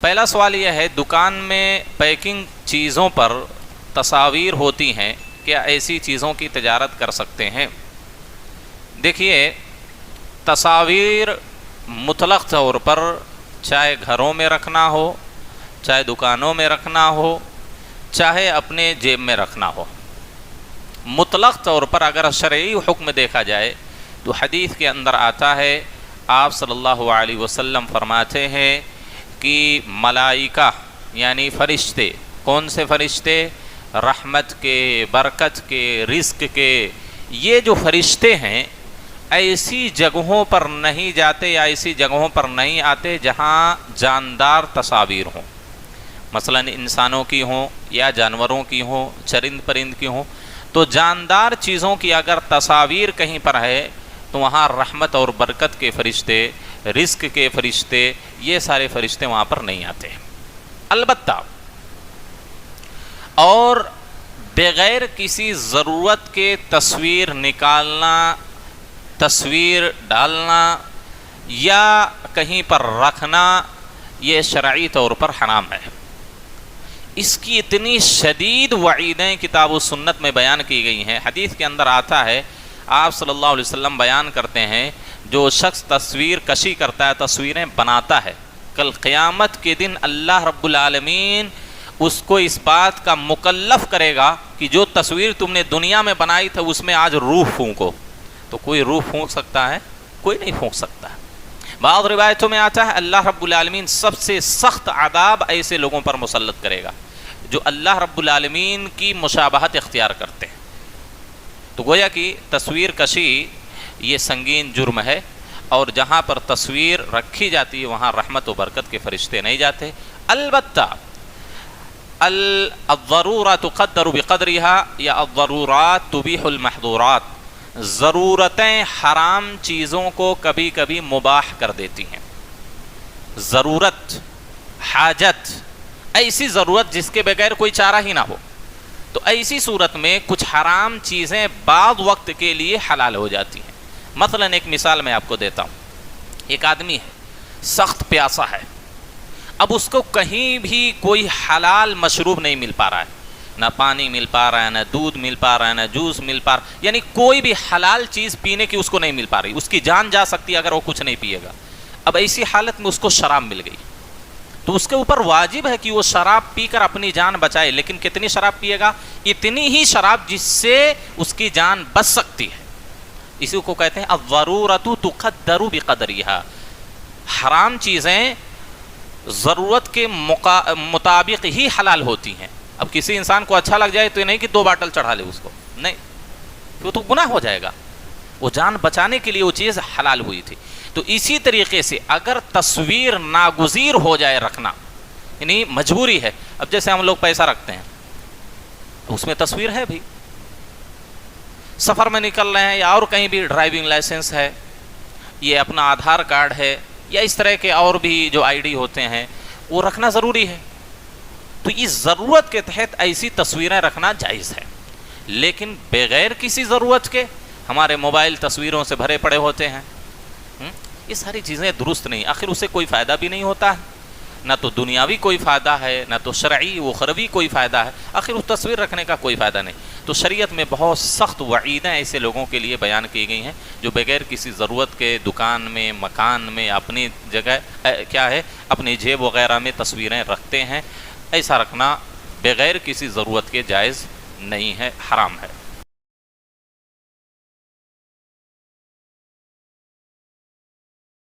پہلا سوال یہ ہے، دکان میں پیکنگ چیزوں پر تصاویر ہوتی ہیں، کیا ایسی چیزوں کی تجارت کر سکتے ہیں؟ دیکھیے، تصاویر مطلق طور پر چاہے گھروں میں رکھنا ہو، چاہے دکانوں میں رکھنا ہو، چاہے اپنے جیب میں رکھنا ہو، مطلق طور پر اگر شرعی حکم دیکھا جائے تو حدیث کے اندر آتا ہے، آپ صلی اللہ علیہ وسلم فرماتے ہیں کہ ملائکہ یعنی فرشتے، کون سے فرشتے؟ رحمت کے، برکت کے، رزق کے، یہ جو فرشتے ہیں ایسی جگہوں پر نہیں جاتے یا ایسی جگہوں پر نہیں آتے جہاں جاندار تصاویر ہوں، مثلا انسانوں کی ہوں یا جانوروں کی ہوں، چرند پرند کی ہوں۔ تو جاندار چیزوں کی اگر تصاویر کہیں پر ہے تو وہاں رحمت اور برکت کے فرشتے، رزق کے فرشتے، یہ سارے فرشتے وہاں پر نہیں آتے۔ البتہ اور بغیر کسی ضرورت کے تصویر نکالنا، تصویر ڈالنا یا کہیں پر رکھنا، یہ شرعی طور پر حرام ہے۔ اس کی اتنی شدید وعیدیں کتاب و سنت میں بیان کی گئی ہیں۔ حدیث کے اندر آتا ہے، آپ صلی اللہ علیہ وسلم بیان کرتے ہیں، جو شخص تصویر کشی کرتا ہے، تصویریں بناتا ہے، کل قیامت کے دن اللہ رب العالمین اس کو اس بات کا مکلف کرے گا کہ جو تصویر تم نے دنیا میں بنائی تھی اس میں آج روح پھونکو۔ تو کوئی روح پھونک سکتا ہے؟ کوئی نہیں پھونک سکتا ہے۔ بعض روایتوں میں آتا ہے اللہ رب العالمین سب سے سخت عذاب ایسے لوگوں پر مسلط کرے گا جو اللہ رب العالمین کی مشابہت اختیار کرتے ہیں۔ تو گویا کہ تصویر کشی یہ سنگین جرم ہے، اور جہاں پر تصویر رکھی جاتی ہے وہاں رحمت و برکت کے فرشتے نہیں جاتے۔ البتہ الضرورات تقدر بقدرها یا الضرورات تبیح المحظورات، ضرورتیں حرام چیزوں کو کبھی کبھی مباح کر دیتی ہیں۔ ضرورت، حاجت، ایسی ضرورت جس کے بغیر کوئی چارہ ہی نہ ہو، تو ایسی صورت میں کچھ حرام چیزیں بعض وقت کے لیے حلال ہو جاتی ہیں۔ مثلا ایک مثال میں آپ کو دیتا ہوں، ایک آدمی ہے، سخت پیاسا ہے، اب اس کو کہیں بھی کوئی حلال مشروب نہیں مل پا رہا ہے، نہ پانی مل پا رہا ہے، نہ دودھ مل پا رہا ہے، نہ جوس مل پا رہا ہے، یعنی کوئی بھی حلال چیز پینے کی اس کو نہیں مل پا رہی، اس کی جان جا سکتی ہے اگر وہ کچھ نہیں پیے گا۔ اب ایسی حالت میں اس کو شراب مل گئی، تو اس کے اوپر واجب ہے کہ وہ شراب پی کر اپنی جان بچائے، لیکن کتنی شراب پیے گا؟ اتنی ہی شراب جس سے اس کی جان بچ سکتی ہے۔ اسی کو کہتے ہیں الضرورۃ تقدر بقدرها، حرام چیزیں ضرورت کے مطابق ہی حلال ہوتی ہیں۔ اب کسی انسان کو اچھا لگ جائے تو یہ نہیں کہ 2 باٹل چڑھا لے اس کو، نہیں، وہ تو گناہ ہو جائے گا، وہ جان بچانے کے لیے وہ چیز حلال ہوئی تھی۔ تو اسی طریقے سے اگر تصویر ناگزیر ہو جائے رکھنا، یعنی مجبوری ہے، اب جیسے ہم لوگ پیسہ رکھتے ہیں اس میں تصویر ہے بھی، سفر میں نکل رہے ہیں یا اور کہیں بھی ڈرائیونگ لائسنس ہے، یہ اپنا آدھار کارڈ ہے، یا اس طرح کے اور بھی جو آئی ڈی ہوتے ہیں وہ رکھنا ضروری ہے۔ تو اس ضرورت کے تحت ایسی تصویریں رکھنا جائز ہے، لیکن بغیر کسی ضرورت کے ہمارے موبائل تصویروں سے بھرے پڑے ہوتے ہیں، یہ ساری چیزیں درست نہیں، آخر اسے کوئی فائدہ بھی نہیں ہوتا ہے، نہ تو دنیاوی کوئی فائدہ ہے، نہ تو شرعی و اخروی کوئی فائدہ ہے، آخر اس تصویر رکھنے کا کوئی فائدہ نہیں۔ تو شریعت میں بہت سخت وعیدیں ایسے لوگوں کے لیے بیان کی گئی ہیں جو بغیر کسی ضرورت کے دکان میں، مکان میں، اپنی جگہ کیا ہے، اپنی جیب وغیرہ میں تصویریں رکھتے ہیں۔ ایسا رکھنا بغیر کسی ضرورت کے جائز نہیں ہے، حرام ہے۔